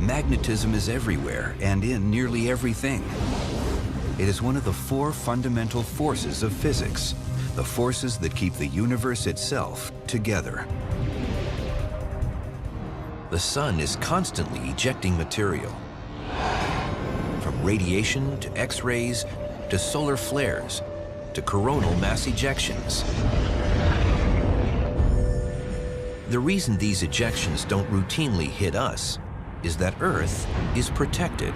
Magnetism is everywhere and in nearly everything. It is one of the four fundamental forces of physics, the forces that keep the universe itself together. The sun is constantly ejecting material, from radiation to X-rays to solar flares to coronal mass ejections. The reason these ejections don't routinely hit us is that Earth is protected.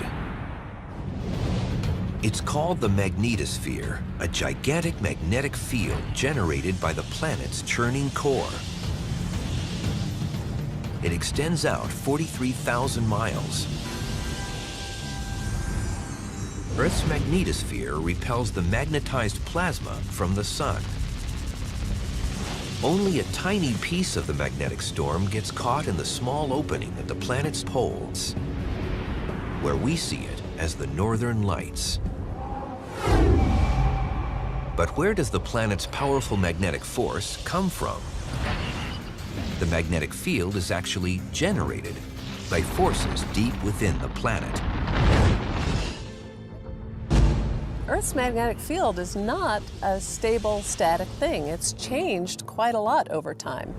It's called the magnetosphere, a gigantic magnetic field generated by the planet's churning core. It extends out 43,000 miles. Earth's magnetosphere repels the magnetized plasma from the sun. Only a tiny piece of the magnetic storm gets caught in the small opening at the planet's poles, where we see it as the Northern Lights. But where does the planet's powerful magnetic force come from? The magnetic field is actually generated by forces deep within the planet. Earth's magnetic field is not a stable, static thing. It's changed quite a lot over time.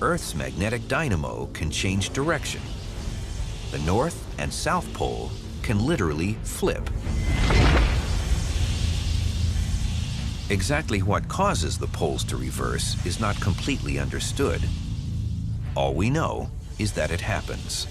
Earth's magnetic dynamo can change direction. The North and South Pole can literally flip. Exactly what causes the poles to reverse is not completely understood. All we know is that it happens.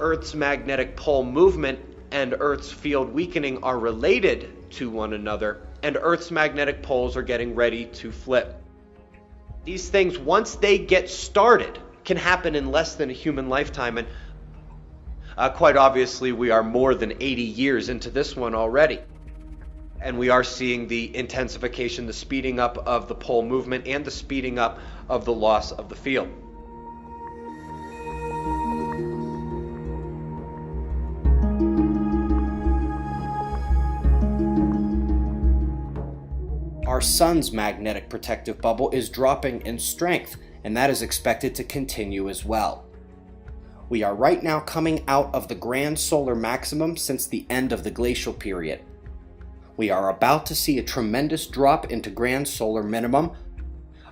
Earth's magnetic pole movement and Earth's field weakening are related to one another, and Earth's magnetic poles are getting ready to flip. These things, once they get started, can happen in less than a human lifetime, and quite obviously we are more than 80 years into this one already. And we are seeing the intensification, the speeding up of the pole movement, and the speeding up of the loss of the field. Our sun's magnetic protective bubble is dropping in strength, and that is expected to continue as well. We are right now coming out of the grand solar maximum since the end of the glacial period. We are about to see a tremendous drop into grand solar minimum.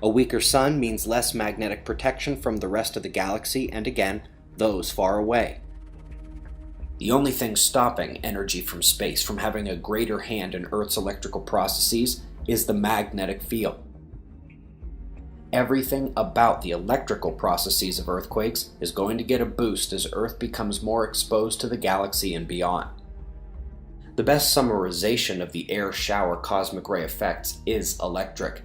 A weaker sun means less magnetic protection from the rest of the galaxy, and again, those far away. The only thing stopping energy from space from having a greater hand in Earth's electrical processes is the magnetic field. Everything about the electrical processes of earthquakes is going to get a boost as Earth becomes more exposed to the galaxy and beyond. The best summarization of the air shower cosmic ray effects is electric.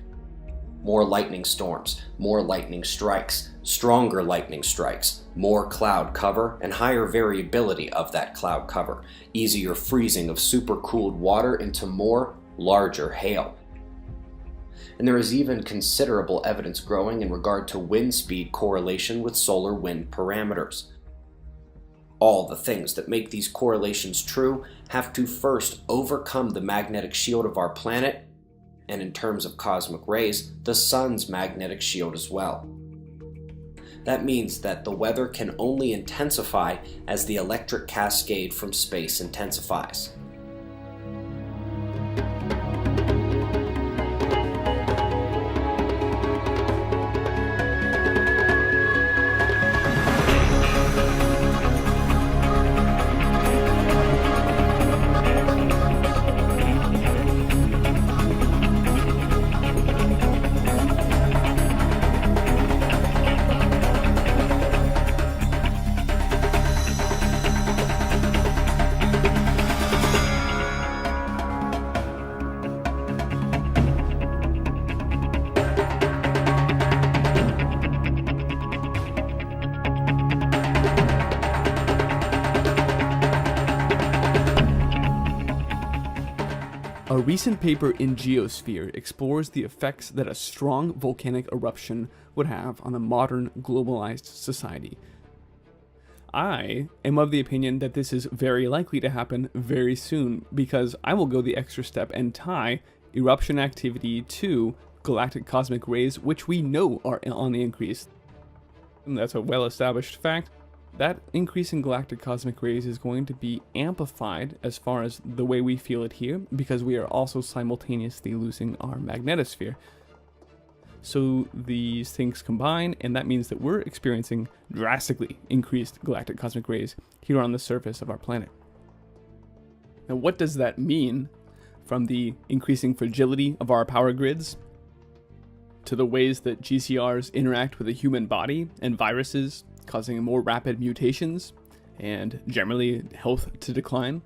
more lightning storms, more lightning strikes, stronger lightning strikes, more cloud cover, and higher variability of that cloud cover, easier freezing of supercooled water into more, larger hail. And there is even considerable evidence growing in regard to wind speed correlation with solar wind parameters. All the things that make these correlations true have to first overcome the magnetic shield of our planet, and in terms of cosmic rays, the sun's magnetic shield as well. That means that the weather can only intensify as the electric cascade from space intensifies. A recent paper in Geosphere explores the effects that a strong volcanic eruption would have on a modern globalized society. I am of the opinion that this is very likely to happen very soon, because I will go the extra step and tie eruption activity to galactic cosmic rays, which we know are on the increase. And that's a well-established fact. That increase in galactic cosmic rays is going to be amplified as far as the way we feel it here, because we are also simultaneously losing our magnetosphere. So these things combine, and that means that we're experiencing drastically increased galactic cosmic rays here on the surface of our planet. Now, what does that mean from the increasing fragility of our power grids to the ways that GCRs interact with the human body and viruses, causing more rapid mutations and generally health to decline,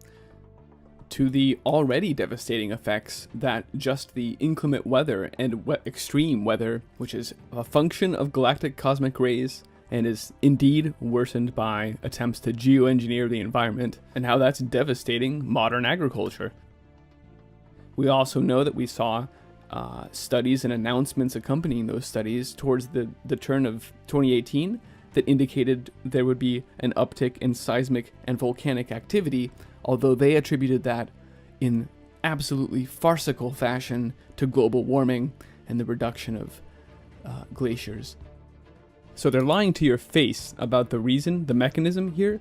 to the already devastating effects that just the inclement weather and extreme weather, which is a function of galactic cosmic rays and is indeed worsened by attempts to geoengineer the environment, and how that's devastating modern agriculture. We also know that we saw studies and announcements accompanying those studies towards the turn of 2018 that indicated there would be an uptick in seismic and volcanic activity, although they attributed that in absolutely farcical fashion to global warming and the reduction of glaciers. So they're lying to your face about the reason, the mechanism here,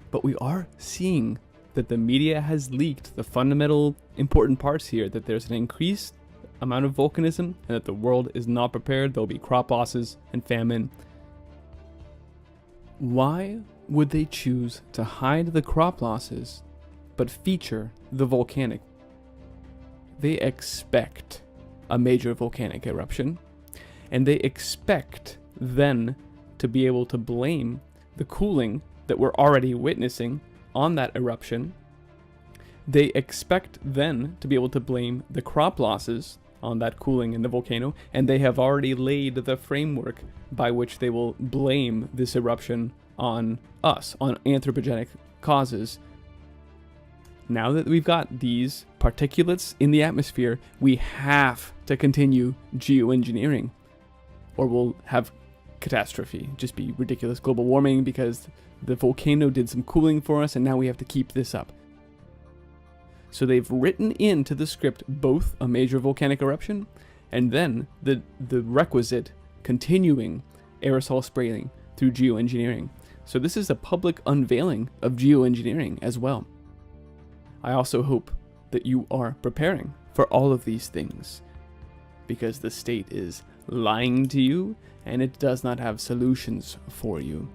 but we are seeing that the media has leaked the fundamental important parts here, that there's an increased amount of volcanism and that the world is not prepared. There'll be crop losses and famine. Why would they choose to hide the crop losses but feature the volcanic? They expect a major volcanic eruption, and they expect then to be able to blame the cooling that we're already witnessing on that eruption. They expect then to be able to blame the crop losses on that cooling in the volcano, and they have already laid the framework by which they will blame this eruption on us, on anthropogenic causes. Now that we've got these particulates in the atmosphere, we have to continue geoengineering, or we'll have catastrophe, just be ridiculous global warming because the volcano did some cooling for us and now we have to keep this up. So they've written into the script both a major volcanic eruption and then the requisite continuing aerosol spraying through geoengineering. So this is a public unveiling of geoengineering as well. I also hope that you are preparing for all of these things, because the state is lying to you and it does not have solutions for you.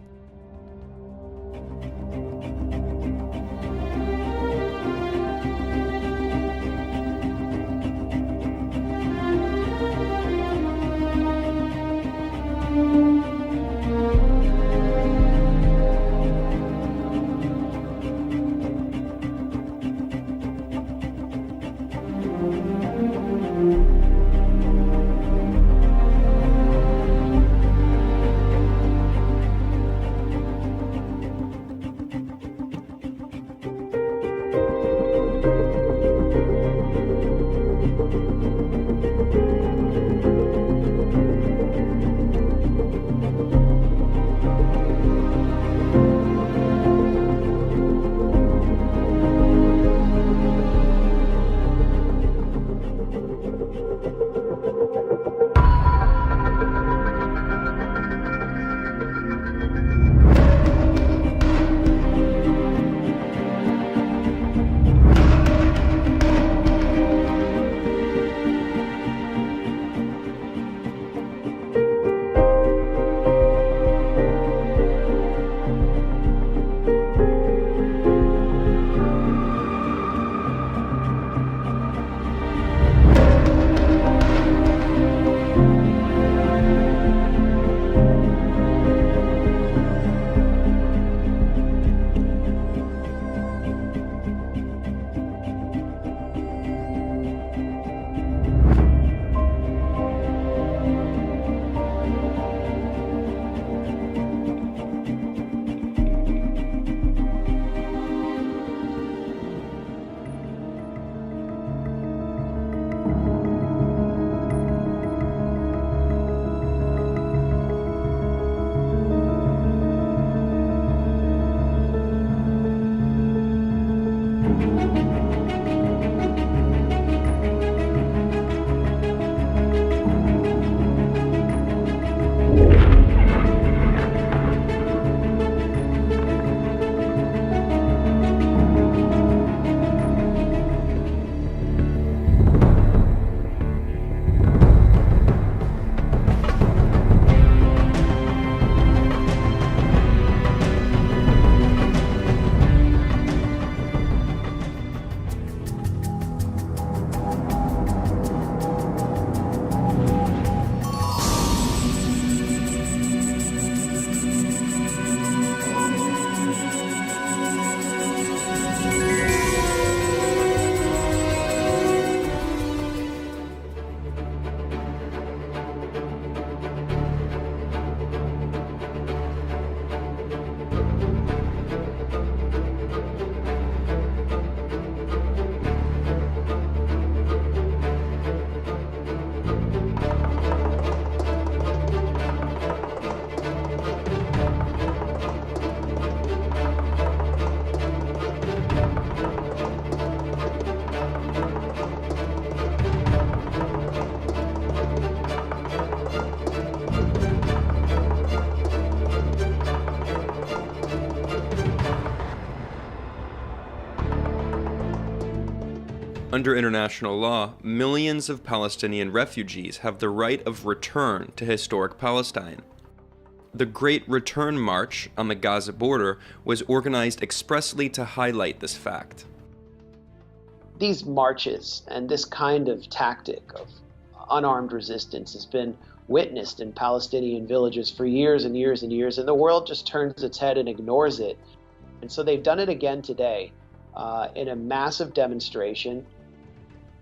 Under international law, millions of Palestinian refugees have the right of return to historic Palestine. The Great Return March on the Gaza border was organized expressly to highlight this fact. These marches and this kind of tactic of unarmed resistance has been witnessed in Palestinian villages for years and years and years, and the world just turns its head and ignores it. And so they've done it again today in a massive demonstration.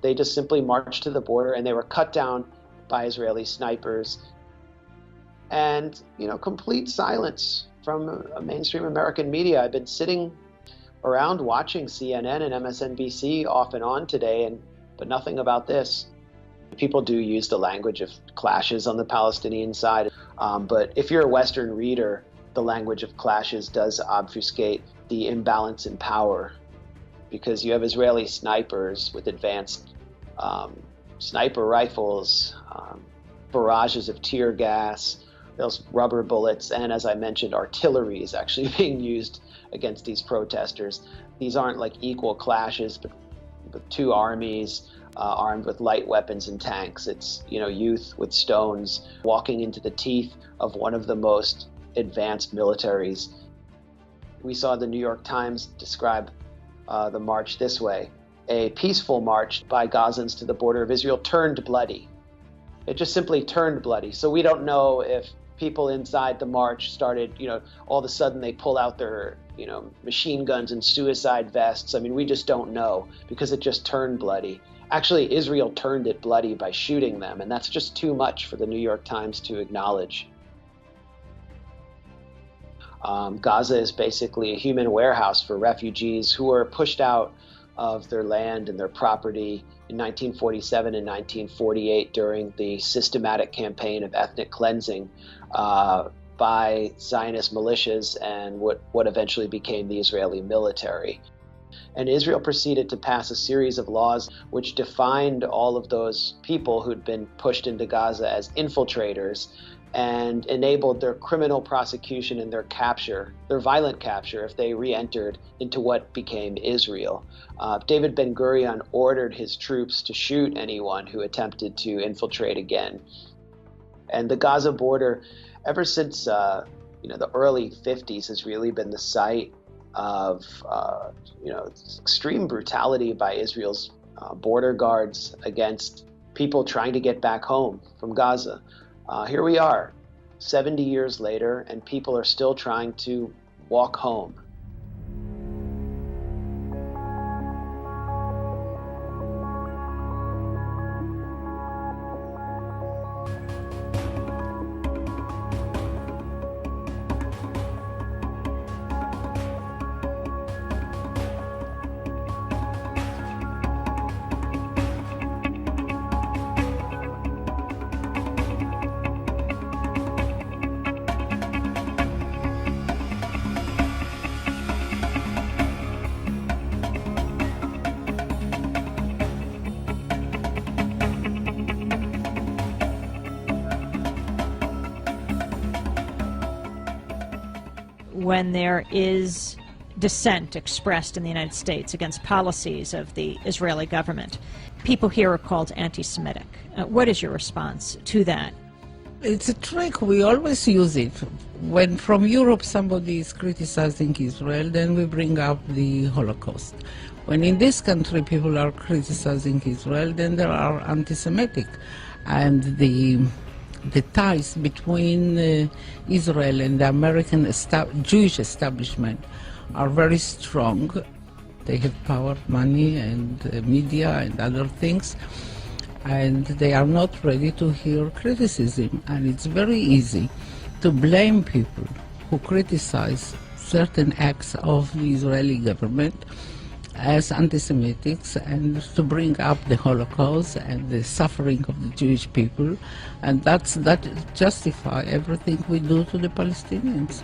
They just simply marched to the border and they were cut down by Israeli snipers. And, complete silence from mainstream American media. I've been sitting around watching CNN and MSNBC off and on today, but nothing about this. People do use the language of clashes on the Palestinian side, but if you're a Western reader, the language of clashes does obfuscate the imbalance in power, because you have Israeli snipers with advanced sniper rifles, barrages of tear gas, those rubber bullets, and as I mentioned, artillery is actually being used against these protesters. These aren't like equal clashes, but two armies armed with light weapons and tanks. It's, youth with stones walking into the teeth of one of the most advanced militaries. We saw the New York Times describe the march this way: a peaceful march by Gazans to the border of Israel turned bloody. It just simply turned bloody. So we don't know if people inside the march started, all of a sudden they pull out their, machine guns and suicide vests. I mean, we just don't know, because it just turned bloody. Actually, Israel turned it bloody by shooting them, and that's just too much for the New York Times to acknowledge. Gaza is basically a human warehouse for refugees who were pushed out of their land and their property in 1947 and 1948 during the systematic campaign of ethnic cleansing by Zionist militias and what eventually became the Israeli military. And Israel proceeded to pass a series of laws which defined all of those people who'd been pushed into Gaza as infiltrators, and enabled their criminal prosecution and their capture, their violent capture, if they re-entered into what became Israel. David Ben-Gurion ordered his troops to shoot anyone who attempted to infiltrate again. And the Gaza border, ever since the early 50s, has really been the site of extreme brutality by Israel's border guards against people trying to get back home from Gaza. Here we are, 70 years later, and people are still trying to walk home. When there is dissent expressed in the United States against policies of the Israeli government, people here are called anti-Semitic. What is your response to that? It's a trick. We always use it. When from Europe somebody is criticizing Israel, then we bring up the Holocaust. When in this country people are criticizing Israel, then there are anti-Semitic. And the ties between Israel and the American Jewish establishment are very strong. They have power, money, and media and other things, and they are not ready to hear criticism. And it's very easy to blame people who criticize certain acts of the Israeli government as anti-Semitics, and to bring up the Holocaust and the suffering of the Jewish people, and that justify everything we do to the Palestinians.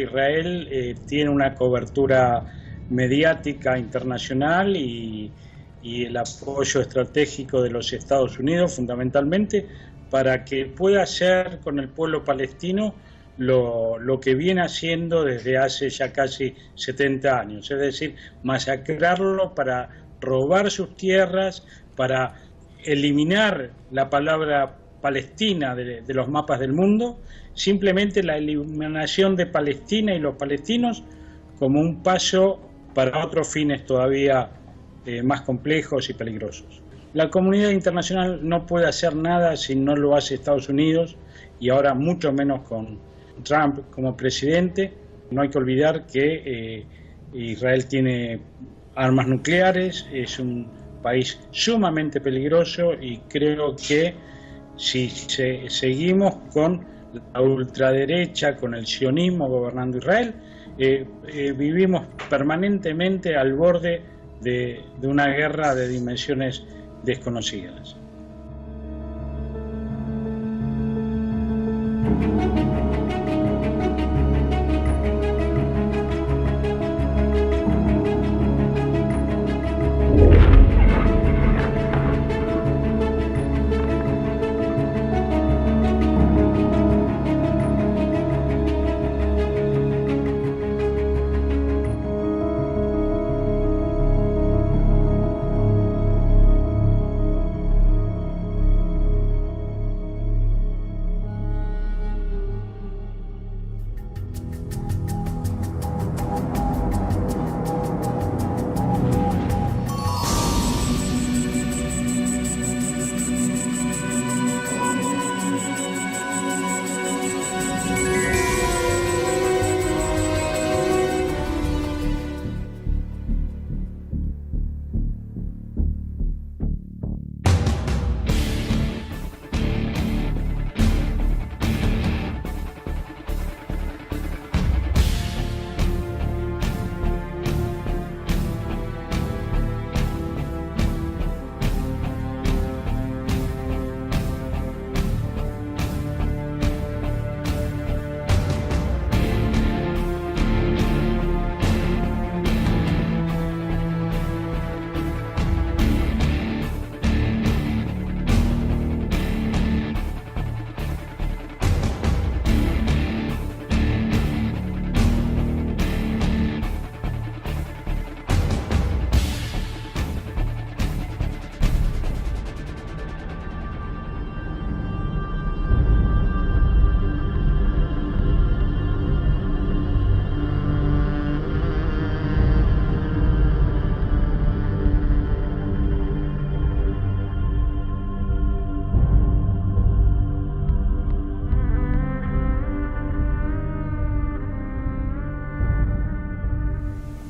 Israel tiene una cobertura mediática internacional y el apoyo estratégico de los Estados Unidos fundamentalmente para que pueda hacer con el pueblo palestino lo que viene haciendo desde hace ya casi 70 años, es decir, masacrarlo para robar sus tierras, para eliminar la palabra Palestina de los mapas del mundo, simplemente la eliminación de Palestina y los palestinos como un paso para otros fines todavía más complejos y peligrosos. La comunidad internacional no puede hacer nada si no lo hace Estados Unidos, y ahora mucho menos con Trump como presidente. No hay que olvidar que Israel tiene armas nucleares, es un país sumamente peligroso, y creo que si seguimos con la ultraderecha, con el sionismo gobernando Israel, vivimos permanentemente al borde de una guerra de dimensiones desconocidas.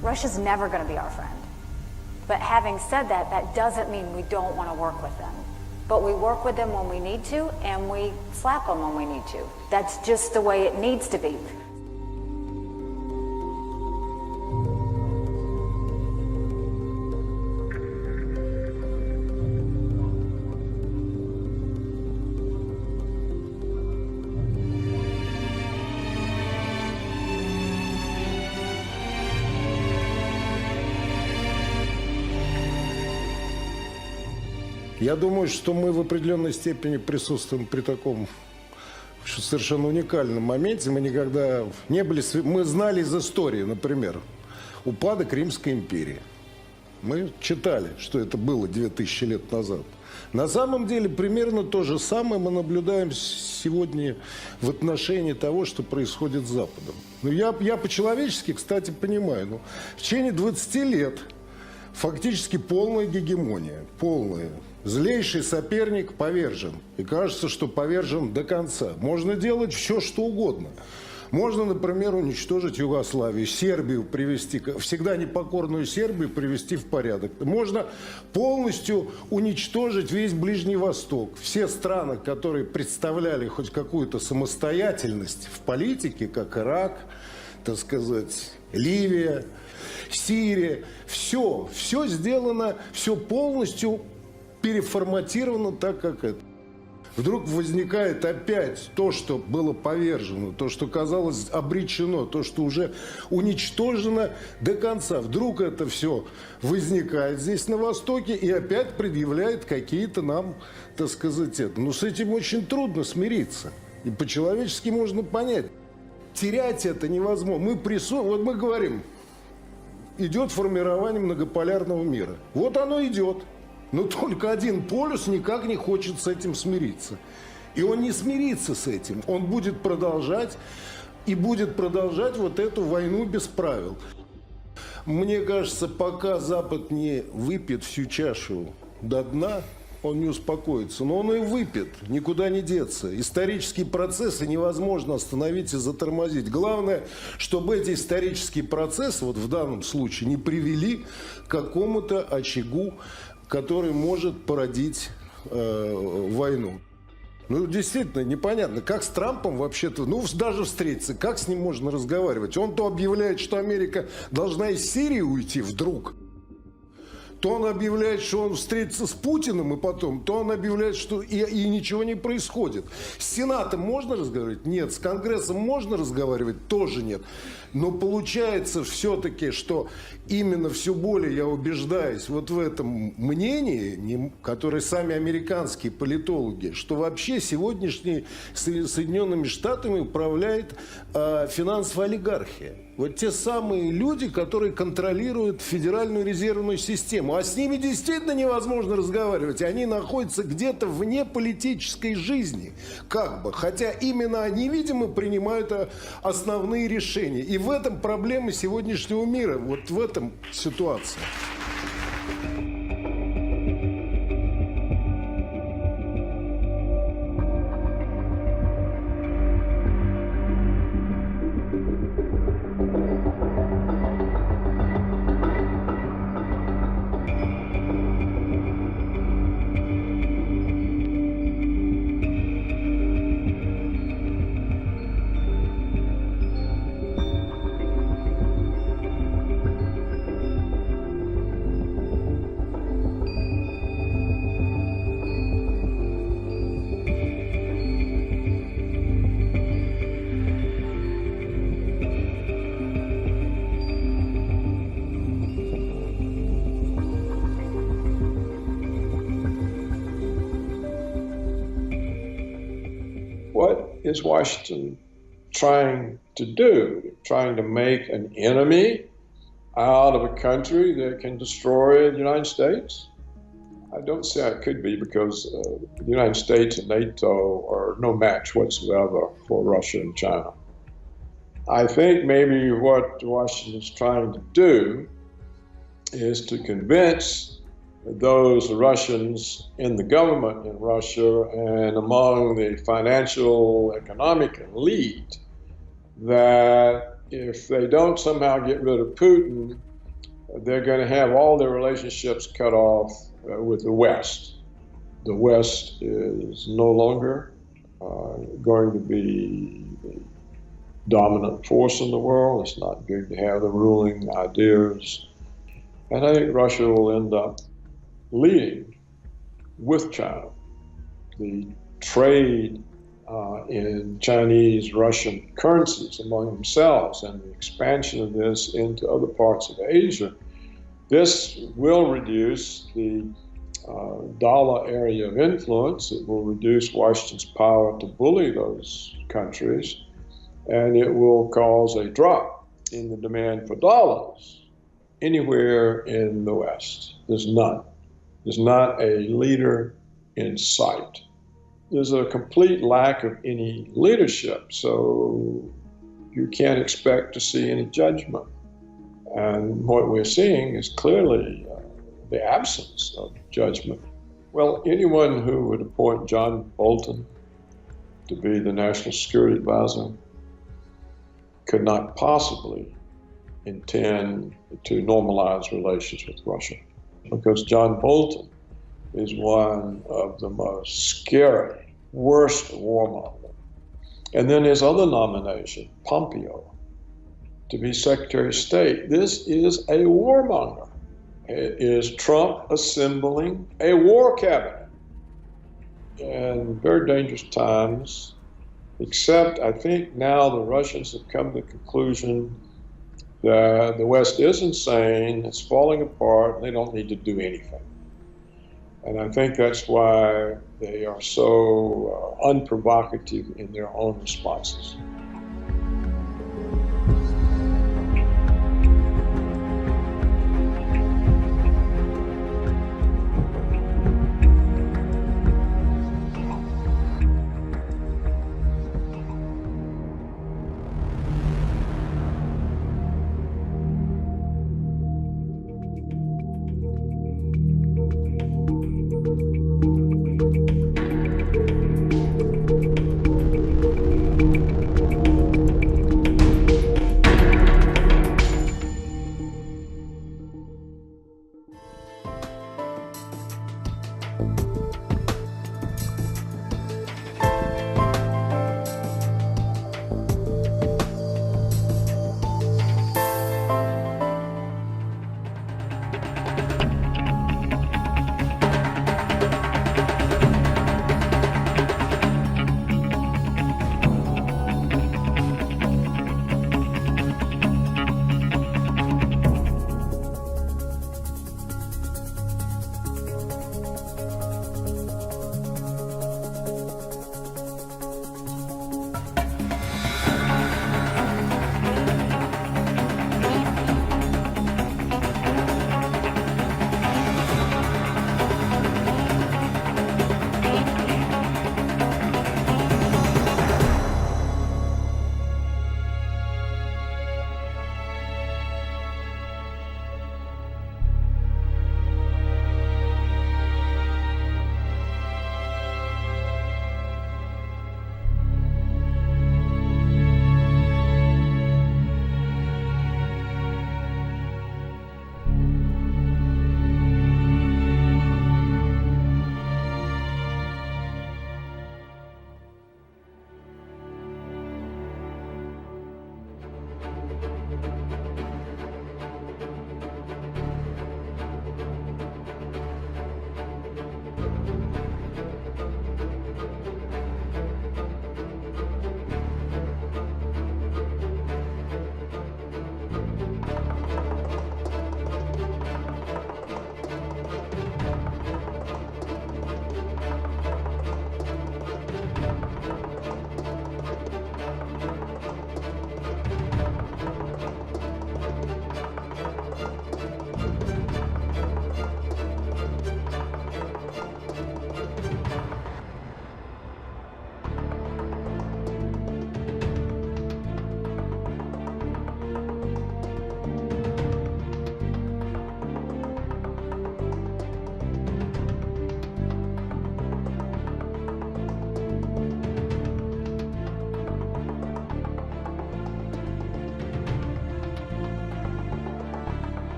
Russia's never going to be our friend. But having said that, that doesn't mean we don't want to work with them. But we work with them when we need to, and we slap them when we need to. That's just the way it needs to be. Я думаю, что мы в определенной степени присутствуем при таком совершенно уникальном моменте. Мы никогда не были... Мы знали из истории, например, упадок Римской империи. Мы читали, что это было 2000 лет назад. На самом деле, примерно то же самое мы наблюдаем сегодня в отношении того, что происходит с Западом. Ну, я по-человечески, кстати, понимаю, в течение 20 лет фактически полная гегемония, полная. Злейший соперник повержен. И кажется, что повержен до конца. Можно делать все, что угодно. Можно, например, уничтожить Югославию, Сербию привести, всегда непокорную Сербию привести в порядок. Можно полностью уничтожить весь Ближний Восток. Все страны, которые представляли хоть какую-то самостоятельность в политике, как Ирак, так сказать, Ливия, Сирия, все сделано, все полностью переформатировано так, как это. Вдруг возникает опять то, что было повержено, то, что казалось обречено, то, что уже уничтожено до конца. Вдруг это все возникает здесь на Востоке и опять предъявляет какие-то нам, так сказать, это. Но с этим очень трудно смириться. И по-человечески можно понять. Терять это невозможно. Вот мы говорим, идет формирование многополярного мира. Вот оно идет. Но только один полюс никак не хочет с этим смириться. И он не смирится с этим. Он будет продолжать и будет продолжать вот эту войну без правил. Мне кажется, пока Запад не выпьет всю чашу до дна, он не успокоится. Но он и выпьет, никуда не деться. Исторические процессы невозможно остановить и затормозить. Главное, чтобы эти исторические процессы, вот в данном случае, не привели к какому-то очагу, который может породить войну. Ну, действительно, непонятно, как с Трампом вообще-то, ну, даже встретиться, как с ним можно разговаривать? Он то объявляет, что Америка должна из Сирии уйти вдруг, то он объявляет, что он встретится с Путиным, и потом, то он объявляет, что и ничего не происходит. С Сенатом можно разговаривать? Нет. С Конгрессом можно разговаривать? Тоже нет. Но получается все-таки, что именно все более я убеждаюсь вот в этом мнении, которое сами американские политологи, что вообще сегодняшней Соединенными Штатами управляет финансовая олигархия. Вот те самые люди, которые контролируют Федеральную резервную систему. А с ними действительно невозможно разговаривать. Они находятся где-то вне политической жизни. Как бы. Хотя именно они, видимо, принимают основные решения. И в этом проблема сегодняшнего мира. Вот в этом ситуация. What is Washington trying to do? Trying to make an enemy out of a country that can destroy the United States? I don't see how it could be, because the United States and NATO are no match whatsoever for Russia and China. I think maybe what Washington's trying to do is to convince those Russians in the government in Russia and among the financial, economic elite that if they don't somehow get rid of Putin, they're going to have all their relationships cut off with the West. The West is no longer going to be the dominant force in the world. It's not going to have the ruling ideas. And I think Russia will end up leading with China. The trade in Chinese-Russian currencies among themselves and the expansion of this into other parts of Asia, this will reduce the dollar area of influence. It will reduce Washington's power to bully those countries, and it will cause a drop in the demand for dollars anywhere in the West. There's none. There's not a leader in sight. There's a complete lack of any leadership, so you can't expect to see any judgment. And what we're seeing is clearly the absence of judgment. Well, anyone who would appoint John Bolton to be the National Security Advisor could not possibly intend to normalize relations with Russia, because John Bolton is one of the most scary, worst warmongers. And then his other nomination, Pompeo, to be Secretary of State. This is a warmonger. It is Trump assembling a war cabinet. and very dangerous times, except I think now the Russians have come to the conclusion that the West is insane, it's falling apart, and they don't need to do anything. And I think that's why they are so unprovocative in their own responses.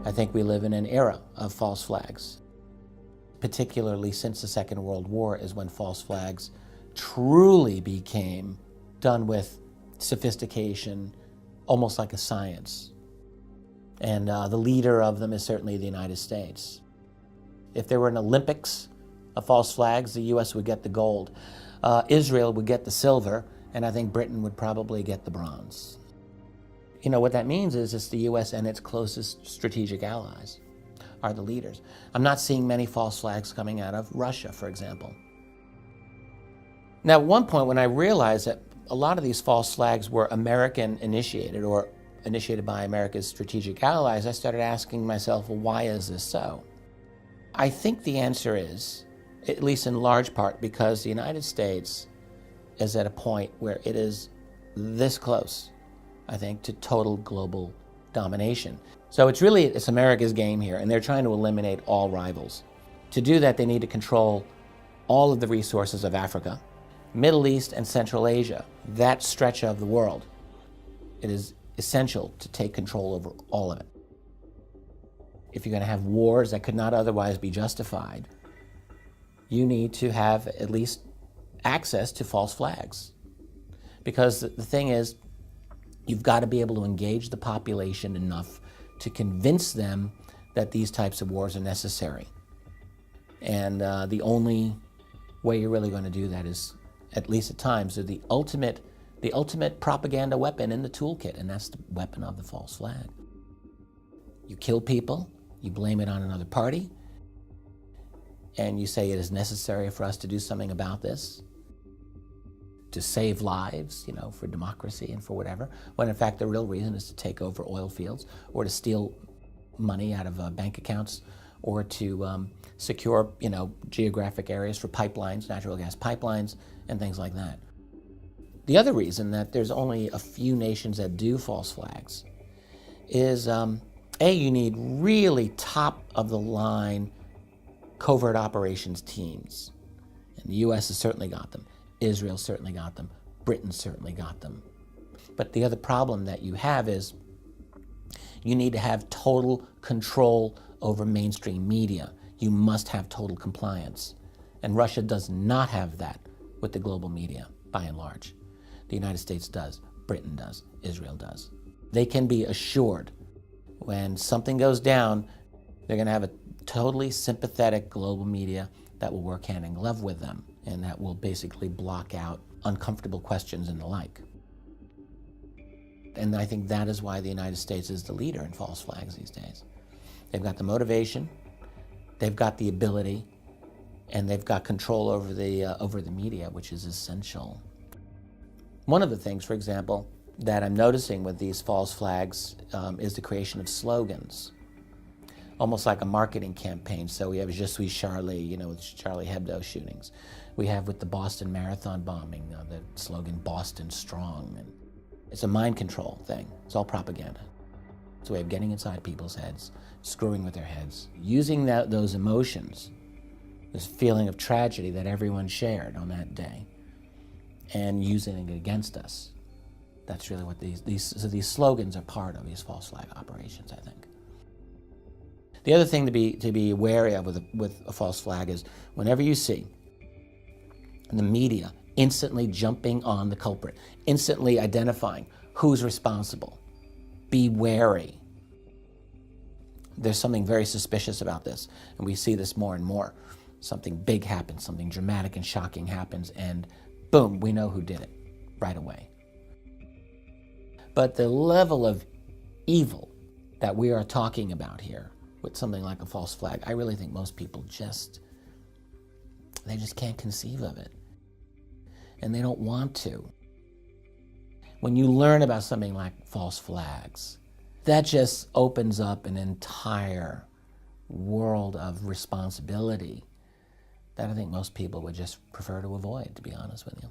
I think we live in an era of false flags, particularly since the Second World War is when false flags truly became done with sophistication, almost like a science. And the leader of them is certainly the United States. If there were an Olympics of false flags, the U.S. would get the gold. Israel would get the silver, and I think Britain would probably get the bronze. You know, what that means is it's the U.S. and its closest strategic allies are the leaders. I'm not seeing many false flags coming out of Russia, for example. Now, at one point when I realized that a lot of these false flags were American initiated or initiated by America's strategic allies, I started asking myself, well, why is this so? I think the answer is, at least in large part, because the United States is at a point where it is this close, I think, to total global domination. So it's America's game here, and they're trying to eliminate all rivals. To do that, they need to control all of the resources of Africa, Middle East, and Central Asia, that stretch of the world. It is essential to take control over all of it. If you're going to have wars that could not otherwise be justified, you need to have at least access to false flags. Because the thing is, you've got to be able to engage the population enough to convince them that these types of wars are necessary. And the only way you're really going to do that is, at least at times, the ultimate propaganda weapon in the toolkit, and that's the weapon of the false flag. You kill people, you blame it on another party, and you say it is necessary for us to do something about this, to save lives, you know, for democracy and for whatever, when in fact the real reason is to take over oil fields or to steal money out of bank accounts or to secure, you know, geographic areas for pipelines, natural gas pipelines, and things like that. The other reason that there's only a few nations that do false flags is, you need really top-of-the-line covert operations teams. And the U.S. has certainly got them. Israel certainly got them. Britain certainly got them. But the other problem that you have is you need to have total control over mainstream media. You must have total compliance. And Russia does not have that with the global media, by and large. The United States does. Britain does. Israel does. They can be assured when something goes down, they're going to have a totally sympathetic global media that will work hand in glove with them and that will basically block out uncomfortable questions and the like. And I think that is why the United States is the leader in false flags these days. They've got the motivation, they've got the ability, and they've got control over the media, which is essential. One of the things, for example, that I'm noticing with these false flags is the creation of slogans, almost like a marketing campaign. So we have Je suis Charlie, you know, with Charlie Hebdo shootings. We have with the Boston Marathon bombing, the slogan Boston Strong. And it's a mind control thing. It's all propaganda. It's a way of getting inside people's heads, screwing with their heads, using those emotions, this feeling of tragedy that everyone shared on that day, and using it against us. That's really what these slogans are part of these false flag operations, I think. The other thing to be wary of with a false flag is whenever you see the media instantly jumping on the culprit, instantly identifying who's responsible, be wary. There's something very suspicious about this, and we see this more and more. Something big happens, something dramatic and shocking happens, and boom, we know who did it right away. But the level of evil that we are talking about here with something like a false flag, I really think most people just can't conceive of it. And they don't want to. When you learn about something like false flags, that just opens up an entire world of responsibility that I think most people would just prefer to avoid, to be honest with you.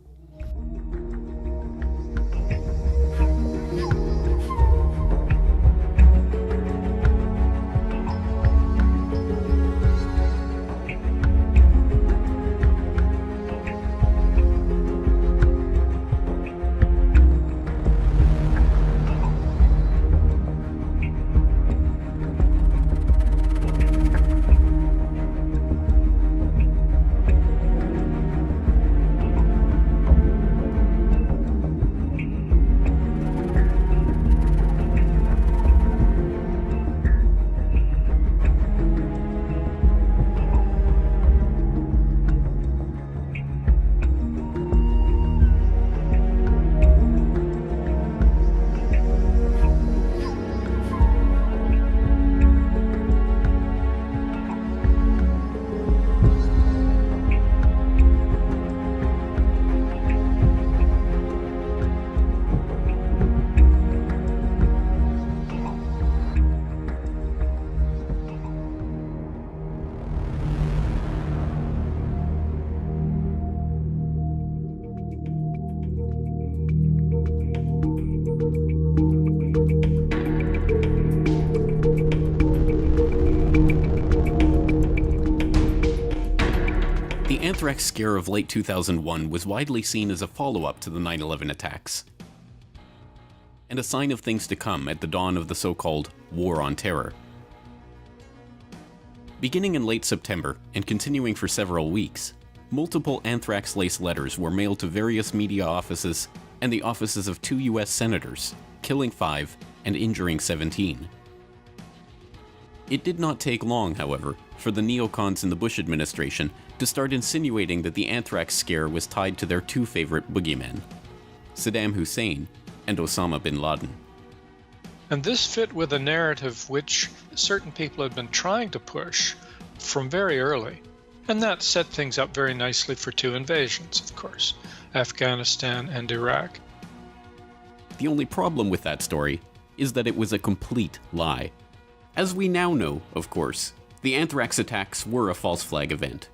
anthrax scare of late 2001 was widely seen as a follow-up to the 9/11 attacks, and a sign of things to come at the dawn of the so-called War on Terror. Beginning in late September and continuing for several weeks, multiple anthrax-laced letters were mailed to various media offices and the offices of 2 U.S. senators, killing 5 and injuring 17. It did not take long, however, for the neocons in the Bush administration to start insinuating that the anthrax scare was tied to their 2 favorite boogeymen, Saddam Hussein and Osama bin Laden. And this fit with a narrative which certain people had been trying to push from very early. And that set things up very nicely for 2 invasions, of course, Afghanistan and Iraq. The only problem with that story is that it was a complete lie. As we now know, of course, the anthrax attacks were a false flag event.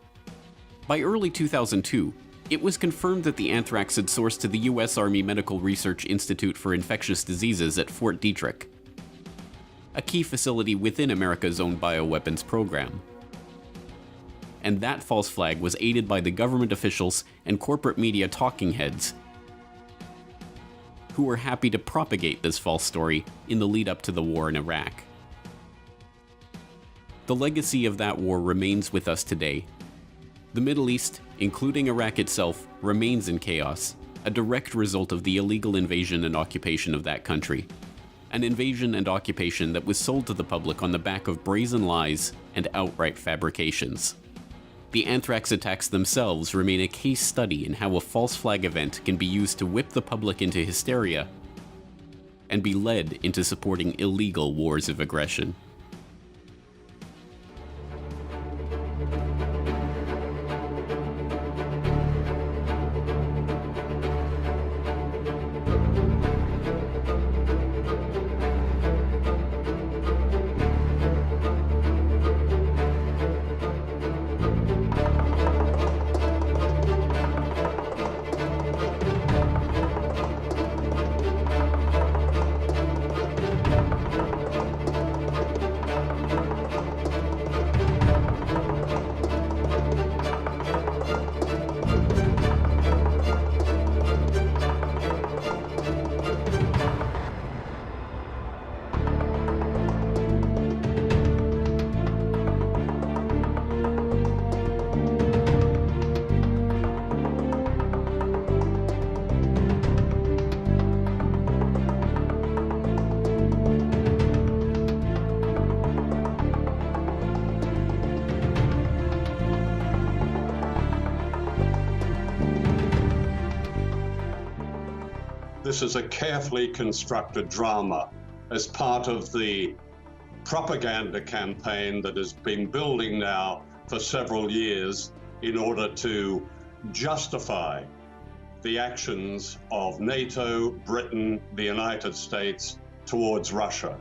By early 2002, it was confirmed that the anthrax had sourced to the U.S. Army Medical Research Institute for Infectious Diseases at Fort Detrick, a key facility within America's own bioweapons program. And that false flag was aided by the government officials and corporate media talking heads who were happy to propagate this false story in the lead up to the war in Iraq. The legacy of that war remains with us today. The Middle East, including Iraq itself, remains in chaos, a direct result of the illegal invasion and occupation of that country. An invasion and occupation that was sold to the public on the back of brazen lies and outright fabrications. The anthrax attacks themselves remain a case study in how a false flag event can be used to whip the public into hysteria and be led into supporting illegal wars of aggression. This is a carefully constructed drama as part of the propaganda campaign that has been building now for several years in order to justify the actions of NATO, Britain, the United States towards Russia.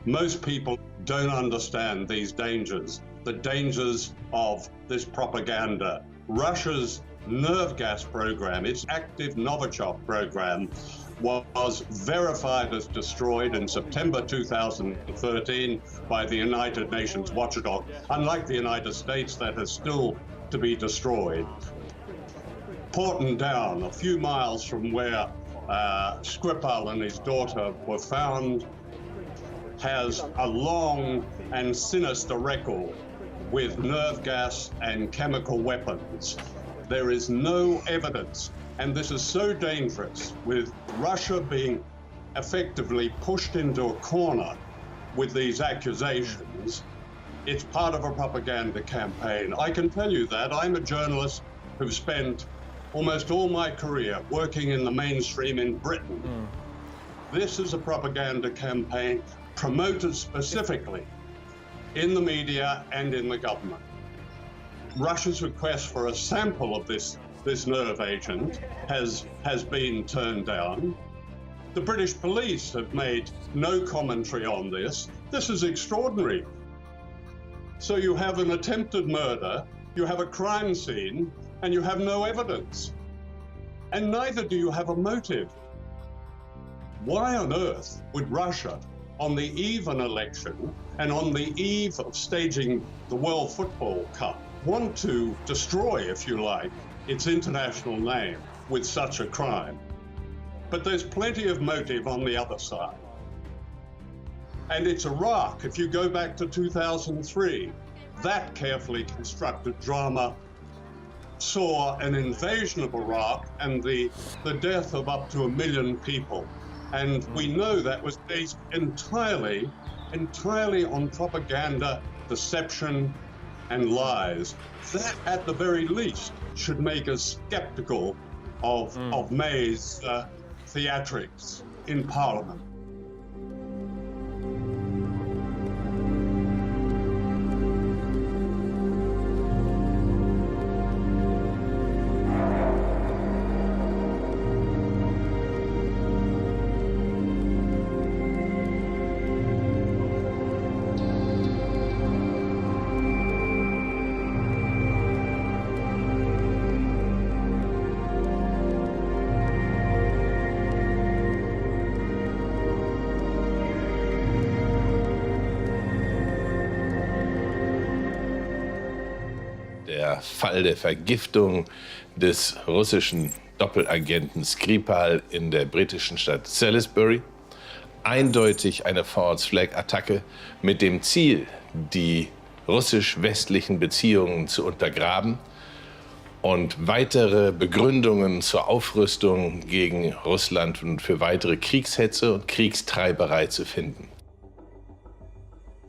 Most people don't understand these dangers, the dangers of this propaganda. Russia's nerve gas program, its active Novichok program, was verified as destroyed in September 2013 by the United Nations watchdog. Unlike the United States, that is still to be destroyed. Porton Down, a few miles from where Skripal and his daughter were found, has a long and sinister record with nerve gas and chemical weapons. There is no evidence, and this is so dangerous, with Russia being effectively pushed into a corner with these accusations. It's part of a propaganda campaign. I can tell you that. I'm a journalist who's spent almost all my career working in the mainstream in Britain. This is a propaganda campaign promoted specifically in the media and in the government. Russia's request for a sample of this nerve agent has been turned down. The British police have made no commentary on this. This is extraordinary. So you have an attempted murder, you have a crime scene, and you have no evidence. And neither do you have a motive. Why on earth would Russia, on the eve of an election and on the eve of staging the World Football Cup, want to destroy, if you like, its international name with such a crime. But there's plenty of motive on the other side. And it's Iraq. If you go back to 2003, that carefully constructed drama saw an invasion of Iraq and the death of up to 1 million people. And we know that was based entirely on propaganda, deception, and lies. That, at the very least, should make us skeptical of May's theatrics in Parliament. Der Fall der Vergiftung des russischen Doppelagenten Skripal in der britischen Stadt Salisbury. Eindeutig eine False-Flag-Attacke mit dem Ziel, die russisch-westlichen Beziehungen zu untergraben und weitere Begründungen zur Aufrüstung gegen Russland und für weitere Kriegshetze und Kriegstreiberei zu finden.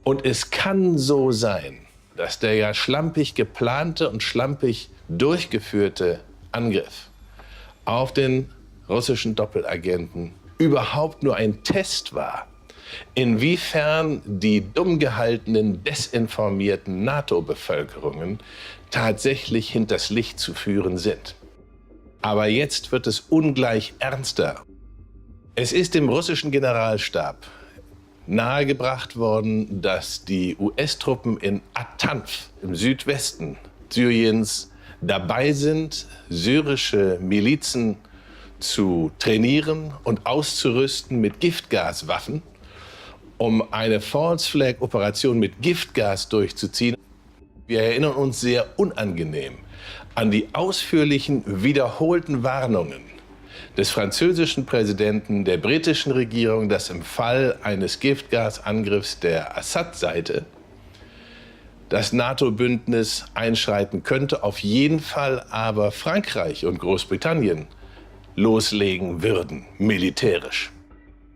Und es kann so sein, dass der ja schlampig geplante und schlampig durchgeführte Angriff auf den russischen Doppelagenten überhaupt nur ein Test war, inwiefern die dumm gehaltenen, desinformierten NATO-Bevölkerungen tatsächlich hinters Licht zu führen sind. Aber jetzt wird es ungleich ernster. Es ist dem russischen Generalstab nahegebracht worden, dass die US-Truppen in At-Tanf im Südwesten Syriens dabei sind, syrische Milizen zu trainieren und auszurüsten mit Giftgaswaffen, um eine False-Flag-Operation mit Giftgas durchzuziehen. Wir erinnern uns sehr unangenehm an die ausführlichen, wiederholten Warnungen des französischen Präsidenten, der britischen Regierung, dass im Fall eines Giftgasangriffs der Assad-Seite das NATO-Bündnis einschreiten könnte, auf jeden Fall aber Frankreich und Großbritannien loslegen würden, militärisch.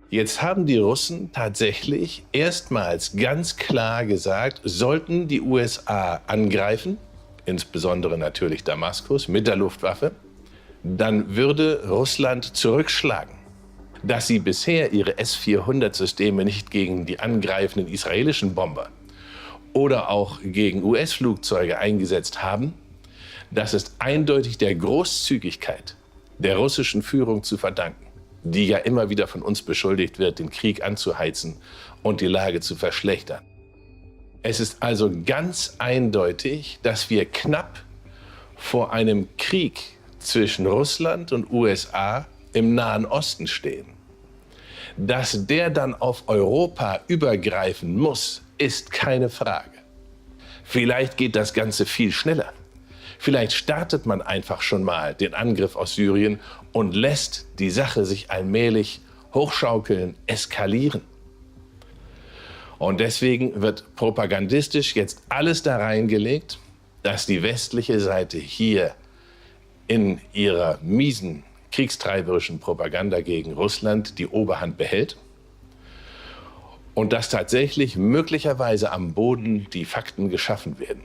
Jetzt haben die Russen tatsächlich erstmals ganz klar gesagt, sollten die USA angreifen, insbesondere natürlich Damaskus mit der Luftwaffe, dann würde Russland zurückschlagen. Dass sie bisher ihre S-400-Systeme nicht gegen die angreifenden israelischen Bomber oder auch gegen US-Flugzeuge eingesetzt haben, das ist eindeutig der Großzügigkeit der russischen Führung zu verdanken, die ja immer wieder von uns beschuldigt wird, den Krieg anzuheizen und die Lage zu verschlechtern. Es ist also ganz eindeutig, dass wir knapp vor einem Krieg zwischen Russland und USA im Nahen Osten stehen. Dass der dann auf Europa übergreifen muss, ist keine Frage. Vielleicht geht das Ganze viel schneller. Vielleicht startet man einfach schon mal den Angriff aus Syrien und lässt die Sache sich allmählich hochschaukeln, eskalieren. Und deswegen wird propagandistisch jetzt alles da reingelegt, dass die westliche Seite hier in ihrer miesen, kriegstreiberischen Propaganda gegen Russland die Oberhand behält und dass tatsächlich möglicherweise am Boden die Fakten geschaffen werden.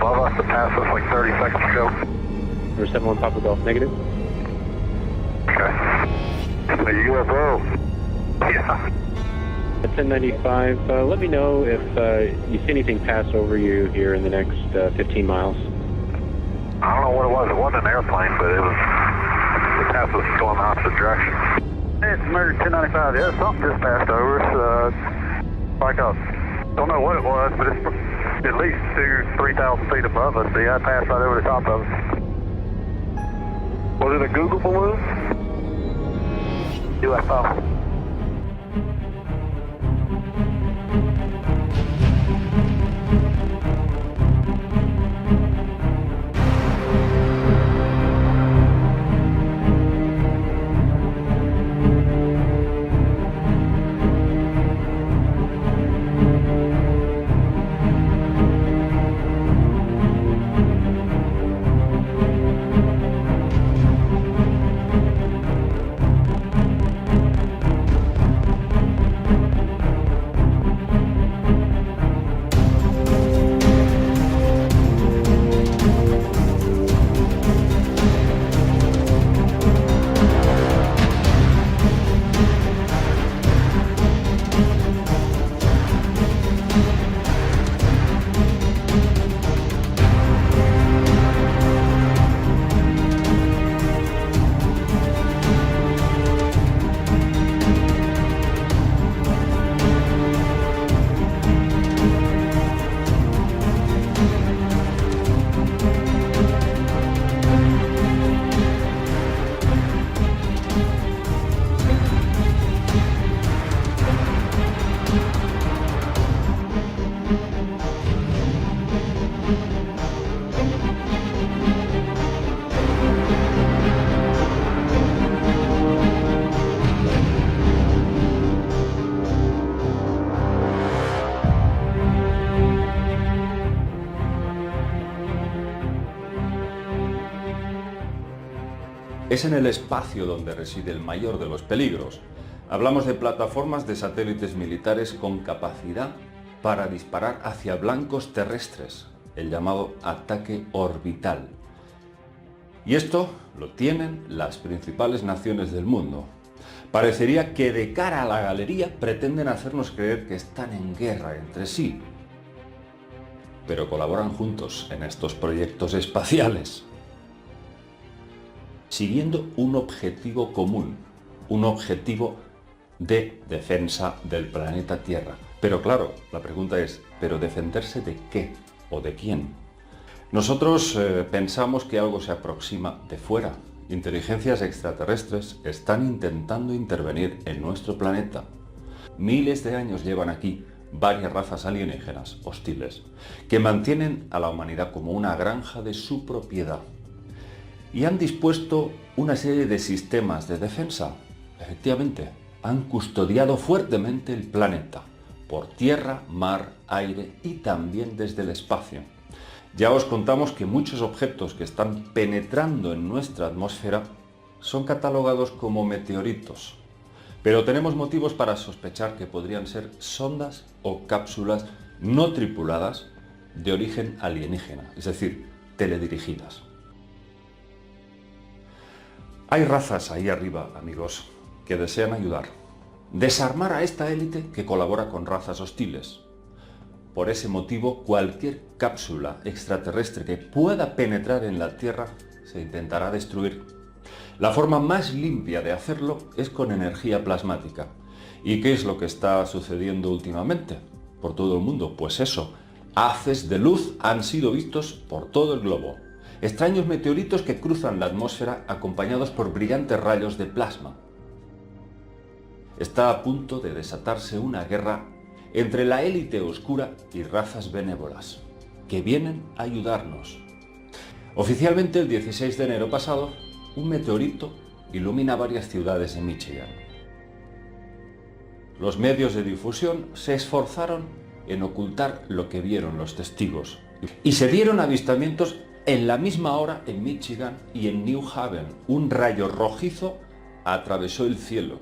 above us that passed us like 30 seconds ago. Number 71 Papa Golf, negative. Okay. A UFO. Yeah. At 1095, let me know if you see anything pass over you here in the next 15 miles. I don't know what it was. It wasn't an airplane, but it passed us going the opposite direction. It's Murder 1095. Yeah, something just passed over us. Like a, don't know what it was, but it's at least 3,000 feet above us. Yeah, it passed right over the top of us. Was it a Google balloon? UFO. Es en el espacio donde reside el mayor de los peligros. Hablamos de plataformas de satélites militares con capacidad para disparar hacia blancos terrestres, el llamado ataque orbital. Y esto lo tienen las principales naciones del mundo. Parecería que de cara a la galería pretenden hacernos creer que están en guerra entre sí, pero colaboran juntos en estos proyectos espaciales, siguiendo un objetivo común, un objetivo de defensa del planeta Tierra. Pero claro, la pregunta es, ¿pero defenderse de qué o de quién? Nosotros pensamos que algo se aproxima de fuera. Inteligencias extraterrestres están intentando intervenir en nuestro planeta. Miles de años llevan aquí varias razas alienígenas hostiles que mantienen a la humanidad como una granja de su propiedad. y han dispuesto una serie de sistemas de defensa. Efectivamente, han custodiado fuertemente el planeta, por tierra, mar, aire y también desde el espacio. Ya os contamos que muchos objetos que están penetrando en nuestra atmósfera son catalogados como meteoritos, pero tenemos motivos para sospechar que podrían ser sondas o cápsulas no tripuladas de origen alienígena, es decir, teledirigidas. Hay razas ahí arriba, amigos, que desean ayudar, desarmar a esta élite que colabora con razas hostiles. Por ese motivo, cualquier cápsula extraterrestre que pueda penetrar en la Tierra se intentará destruir. La forma más limpia de hacerlo es con energía plasmática. ¿Y qué es lo que está sucediendo últimamente por todo el mundo? Pues eso, haces de luz han sido vistos por todo el globo. Extraños meteoritos que cruzan la atmósfera acompañados por brillantes rayos de plasma. Está a punto de desatarse una guerra entre la élite oscura y razas benévolas, que vienen a ayudarnos. Oficialmente, el 16 de enero pasado, un meteorito ilumina varias ciudades de Michigan. Los medios de difusión se esforzaron en ocultar lo que vieron los testigos, y se dieron avistamientos en la misma hora en Michigan y en New Haven. Un rayo rojizo atravesó el cielo.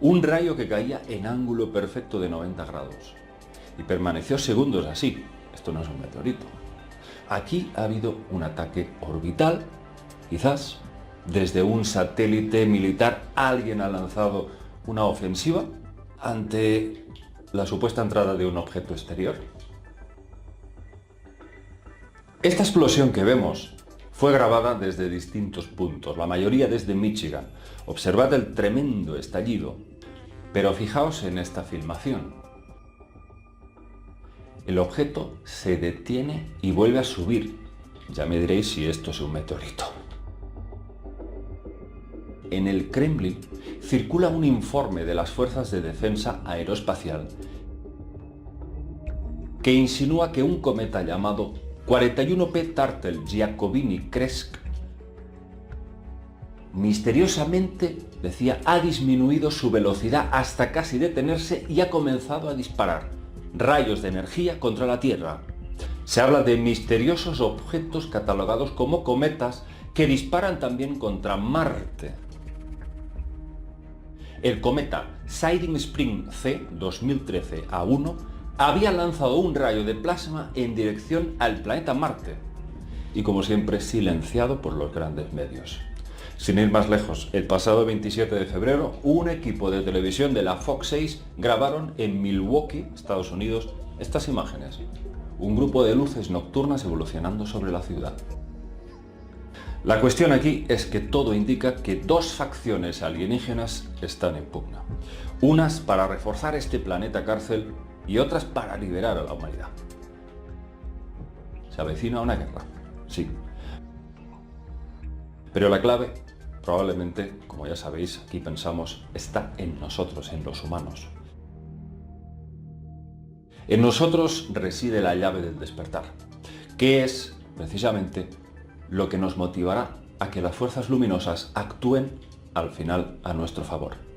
Un rayo que caía en ángulo perfecto de 90 grados. Y permaneció segundos así. Esto no es un meteorito. Aquí ha habido un ataque orbital. Quizás desde un satélite militar alguien ha lanzado una ofensiva ante la supuesta entrada de un objeto exterior. Esta explosión que vemos fue grabada desde distintos puntos, la mayoría desde Michigan. Observad el tremendo estallido, pero fijaos en esta filmación. El objeto se detiene y vuelve a subir. Ya me diréis si esto es un meteorito. En el Kremlin circula un informe de las Fuerzas de Defensa Aeroespacial que insinúa que un cometa llamado 41P Tartel Giacobini Kresk misteriosamente, decía, ha disminuido su velocidad hasta casi detenerse y ha comenzado a disparar rayos de energía contra la Tierra. Se habla de misteriosos objetos catalogados como cometas que disparan también contra Marte. El cometa Siding Spring C 2013-A1 había lanzado un rayo de plasma en dirección al planeta Marte y, como siempre, silenciado por los grandes medios. Sin ir más lejos, el pasado 27 de febrero, un equipo de televisión de la Fox 6 grabaron en Milwaukee, Estados Unidos, estas imágenes. Un grupo de luces nocturnas evolucionando sobre la ciudad. La cuestión aquí es que todo indica que dos facciones alienígenas están en pugna. Unas para reforzar este planeta cárcel y otras para liberar a la humanidad. Se avecina una guerra, sí. Pero la clave, probablemente, como ya sabéis, aquí pensamos, está en nosotros, en los humanos. En nosotros reside la llave del despertar, que es, precisamente, lo que nos motivará a que las fuerzas luminosas actúen, al final, a nuestro favor.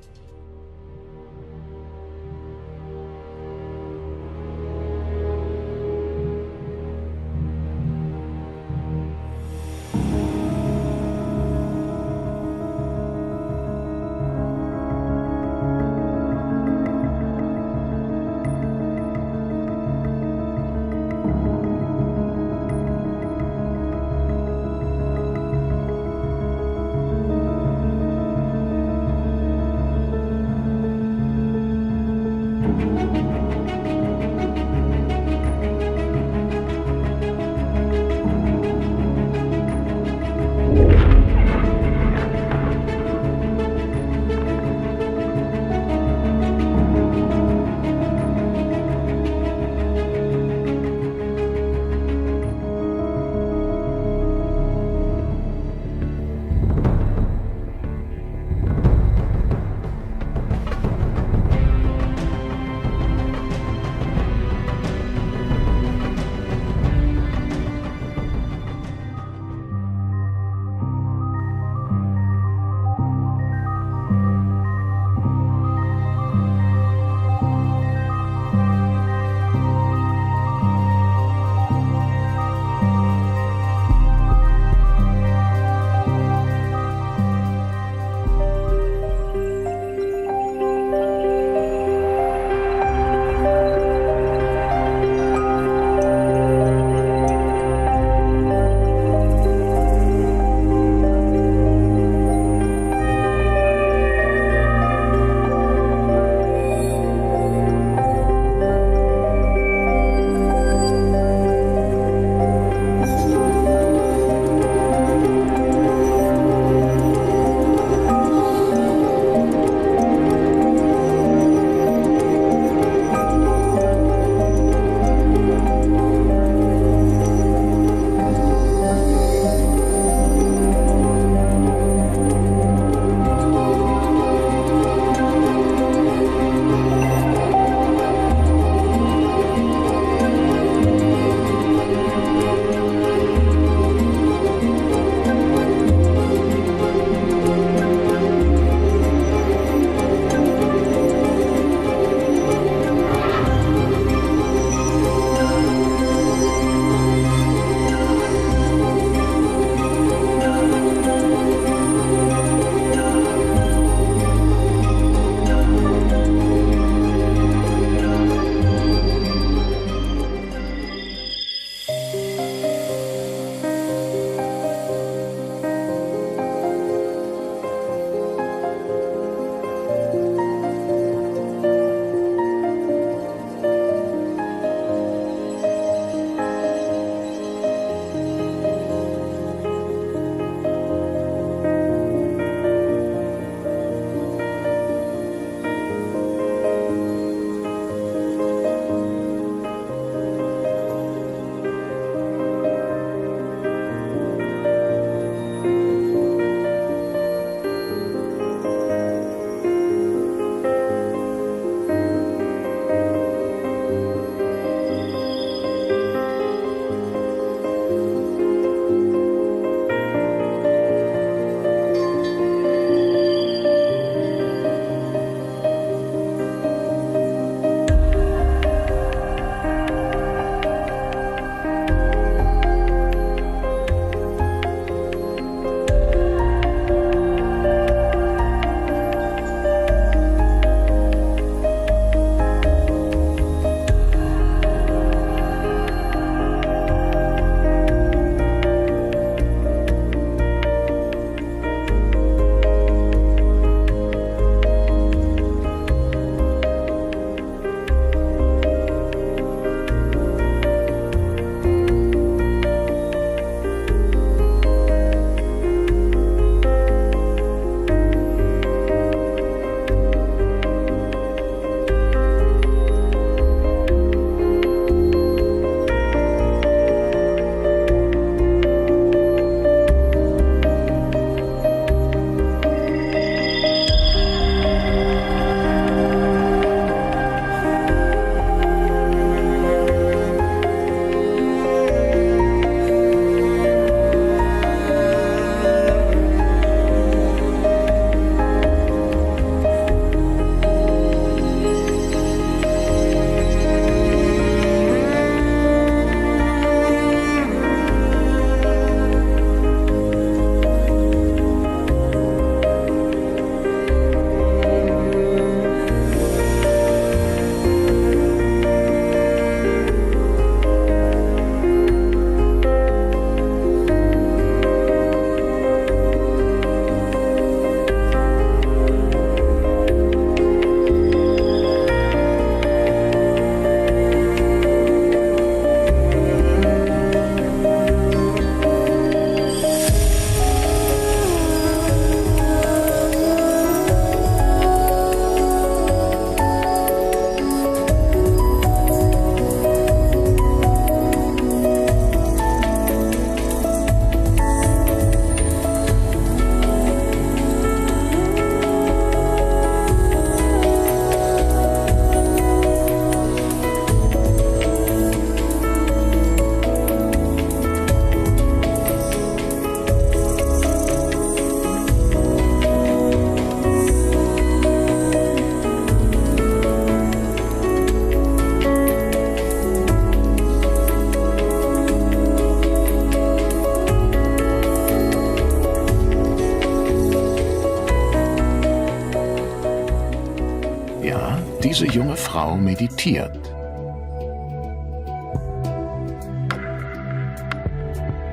Ja, diese junge Frau meditiert.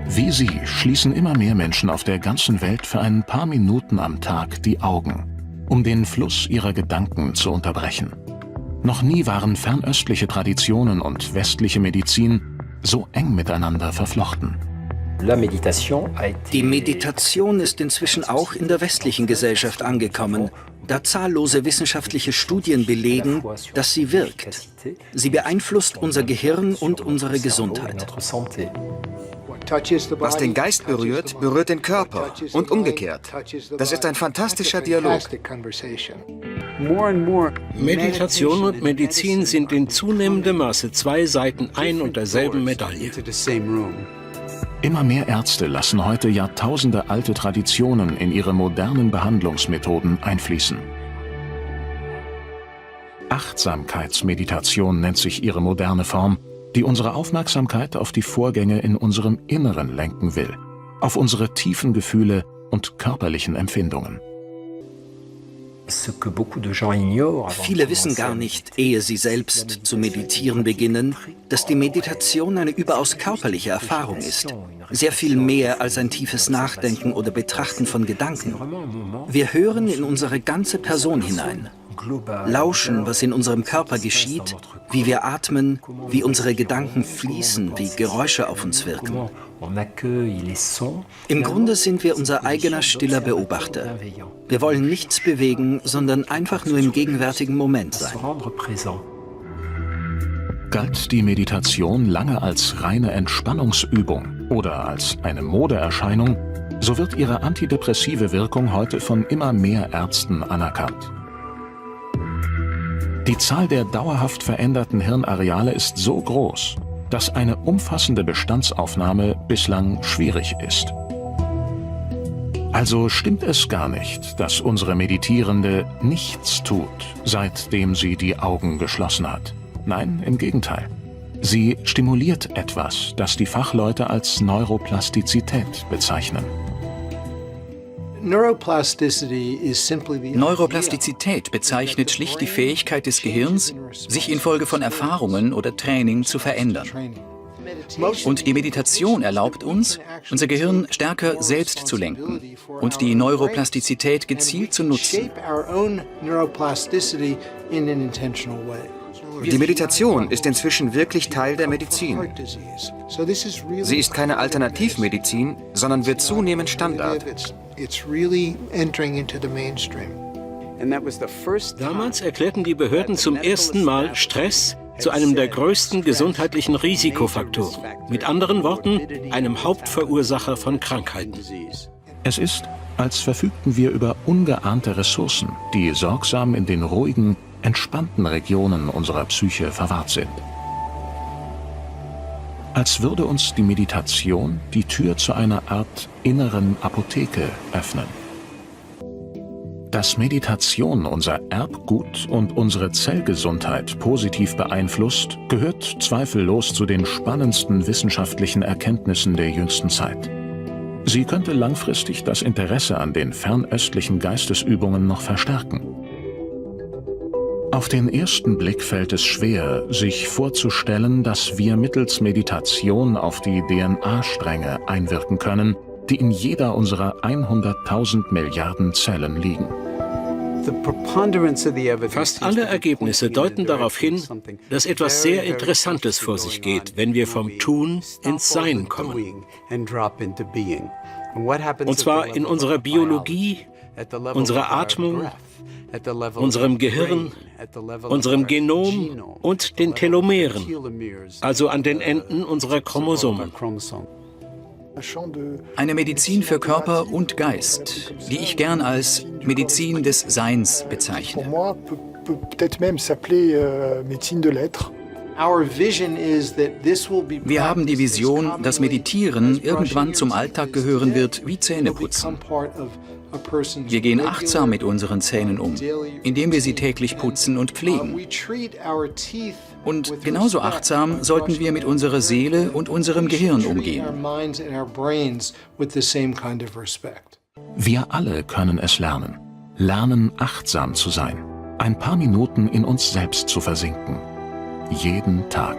Wie sie schließen immer mehr Menschen auf der ganzen Welt für ein paar Minuten am Tag die Augen, um den Fluss ihrer Gedanken zu unterbrechen. Noch nie waren fernöstliche Traditionen und westliche Medizin so eng miteinander verflochten. Die Meditation ist inzwischen auch in der westlichen Gesellschaft angekommen, da zahllose wissenschaftliche Studien belegen, dass sie wirkt. Sie beeinflusst unser Gehirn und unsere Gesundheit. Was den Geist berührt, berührt den Körper und umgekehrt. Das ist ein fantastischer Dialog. Meditation und Medizin sind in zunehmendem Maße zwei Seiten ein und derselben Medaille. Immer mehr Ärzte lassen heute jahrtausende alte Traditionen in ihre modernen Behandlungsmethoden einfließen. Achtsamkeitsmeditation nennt sich ihre moderne Form, die unsere Aufmerksamkeit auf die Vorgänge in unserem Inneren lenken will, auf unsere tiefen Gefühle und körperlichen Empfindungen. Viele wissen gar nicht, ehe sie selbst zu meditieren beginnen, dass die Meditation eine überaus körperliche Erfahrung ist. Sehr viel mehr als ein tiefes Nachdenken oder Betrachten von Gedanken. Wir hören in unsere ganze Person hinein. Lauschen, was in unserem Körper geschieht, wie wir atmen, wie unsere Gedanken fließen, wie Geräusche auf uns wirken. Im Grunde sind wir unser eigener stiller Beobachter. Wir wollen nichts bewegen, sondern einfach nur im gegenwärtigen Moment sein. Galt die Meditation lange als reine Entspannungsübung oder als eine Modeerscheinung, so wird ihre antidepressive Wirkung heute von immer mehr Ärzten anerkannt. Die Zahl der dauerhaft veränderten Hirnareale ist so groß, dass eine umfassende Bestandsaufnahme bislang schwierig ist. Also stimmt es gar nicht, dass unsere Meditierende nichts tut, seitdem sie die Augen geschlossen hat. Nein, im Gegenteil. Sie stimuliert etwas, das die Fachleute als Neuroplastizität bezeichnen. Neuroplastizität bezeichnet schlicht die Fähigkeit des Gehirns, sich infolge von Erfahrungen oder Training zu verändern. Und die Meditation erlaubt uns, unser Gehirn stärker selbst zu lenken und die Neuroplastizität gezielt zu nutzen. Die Meditation ist inzwischen wirklich Teil der Medizin. Sie ist keine Alternativmedizin, sondern wird zunehmend Standard. Damals erklärten die Behörden zum ersten Mal Stress zu einem der größten gesundheitlichen Risikofaktoren. Mit anderen Worten, einem Hauptverursacher von Krankheiten. Es ist, als verfügten wir über ungeahnte Ressourcen, die sorgsam in den ruhigen, entspannten Regionen unserer Psyche verwahrt sind. Als würde uns die Meditation die Tür zu einer Art inneren Apotheke öffnen. Dass Meditation unser Erbgut und unsere Zellgesundheit positiv beeinflusst, gehört zweifellos zu den spannendsten wissenschaftlichen Erkenntnissen der jüngsten Zeit. Sie könnte langfristig das Interesse an den fernöstlichen Geistesübungen noch verstärken. Auf den ersten Blick fällt es schwer, sich vorzustellen, dass wir mittels Meditation auf die DNA-Stränge einwirken können, die in jeder unserer 100.000 Milliarden Zellen liegen. Fast alle Ergebnisse deuten darauf hin, dass etwas sehr Interessantes vor sich geht, wenn wir vom Tun ins Sein kommen. Und zwar in unserer Biologie, unserer Atmung, unserem Gehirn, unserem Genom und den Telomeren, also an den Enden unserer Chromosomen. Eine Medizin für Körper und Geist, die ich gern als Medizin des Seins bezeichne. Wir haben die Vision, dass Meditieren irgendwann zum Alltag gehören wird wie Zähneputzen. Wir gehen achtsam mit unseren Zähnen um, indem wir sie täglich putzen und pflegen. Und genauso achtsam sollten wir mit unserer Seele und unserem Gehirn umgehen. Wir alle können es lernen. Lernen, achtsam zu sein. ein paar Minuten in uns selbst zu versinken. Jeden Tag.